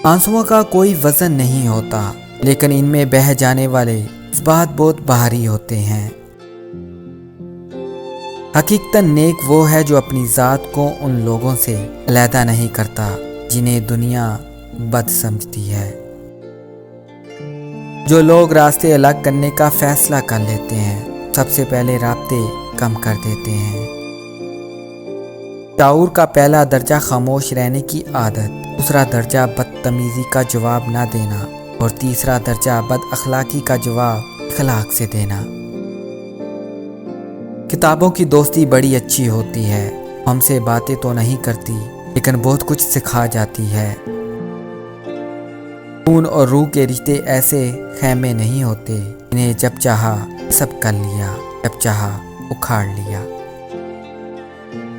آنسوؤں کا کوئی وزن نہیں ہوتا، لیکن ان میں بہہ جانے والے جذبات بہت بھاری ہوتے ہیں۔ حقیقتاً نیک وہ ہے جو اپنی ذات کو ان لوگوں سے علیحدہ نہیں کرتا جنہیں دنیا بد سمجھتی ہے۔ جو لوگ راستے الگ کرنے کا فیصلہ کر لیتے ہیں سب سے پہلے رابطے کم کر دیتے ہیں۔ شعور کا پہلا درجہ خاموش رہنے کی عادت، دوسرا درجہ بدتمیزی کا جواب نہ دینا اور تیسرا درجہ بد اخلاقی کا جواب اخلاق سے دینا۔ کتابوں کی دوستی بڑی اچھی ہوتی ہے، ہم سے باتیں تو نہیں کرتی لیکن بہت کچھ سکھا جاتی ہے۔ خون اور روح کے رشتے ایسے خیمے نہیں ہوتے انہیں جب چاہا سب کر لیا، جب چاہا اکھاڑ لیا۔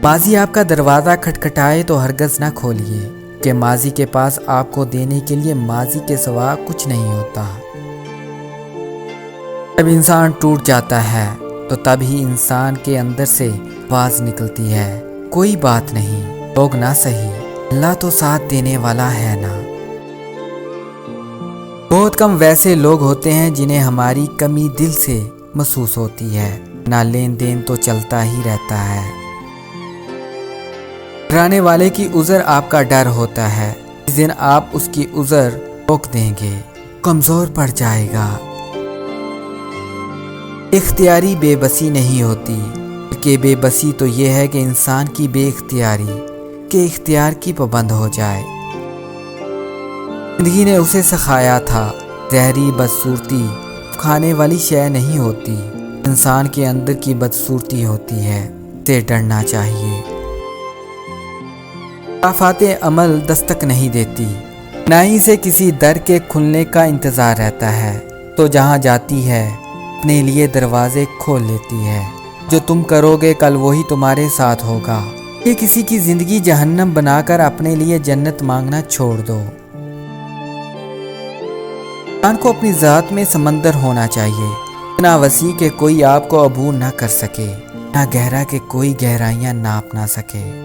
ماضی آپ کا دروازہ کھٹکھٹائے تو ہرگز نہ کھولیے کہ ماضی کے پاس آپ کو دینے کے لیے ماضی کے سوا کچھ نہیں ہوتا۔ جب انسان ٹوٹ جاتا ہے تو تب ہی انسان کے اندر سے آواز نکلتی ہے، کوئی بات نہیں، لوگ نہ سہی، اللہ تو ساتھ دینے والا ہے نا۔ بہت کم ویسے لوگ ہوتے ہیں جنہیں ہماری کمی دل سے محسوس ہوتی ہے، نہ لین دین تو چلتا ہی رہتا ہے۔ ڈرانے والے کی عذر آپ کا ڈر ہوتا ہے، جس دن آپ اس کی عذر روک دیں گے کمزور پڑ جائے گا۔ اختیاری بے بسی نہیں ہوتی، بلکہ بے بسی تو یہ ہے کہ انسان کی بے اختیاری کے اختیار کی پابند ہو جائے۔ زندگی نے اسے سکھایا تھا، زہری بدصورتی کھانے والی شے نہیں ہوتی، انسان کے اندر کی بدصورتی ہوتی ہے، اسے ڈرنا چاہیے۔ آفات عمل دستک نہیں دیتی، نہ ہی سے کسی در کے کھلنے کا انتظار رہتا ہے، تو جہاں جاتی ہے اپنے لیے دروازے کھول لیتی ہے۔ جو تم کرو گے کل وہی تمہارے ساتھ ہوگا۔ یہ کسی کی زندگی جہنم بنا کر اپنے لیے جنت مانگنا چھوڑ دو۔ انسان کو اپنی ذات میں سمندر ہونا چاہیے، اتنا وسیع کہ کوئی آپ کو عبور نہ کر سکے، نہ گہرا کہ کوئی گہرائیاں ناپ نہ سکے۔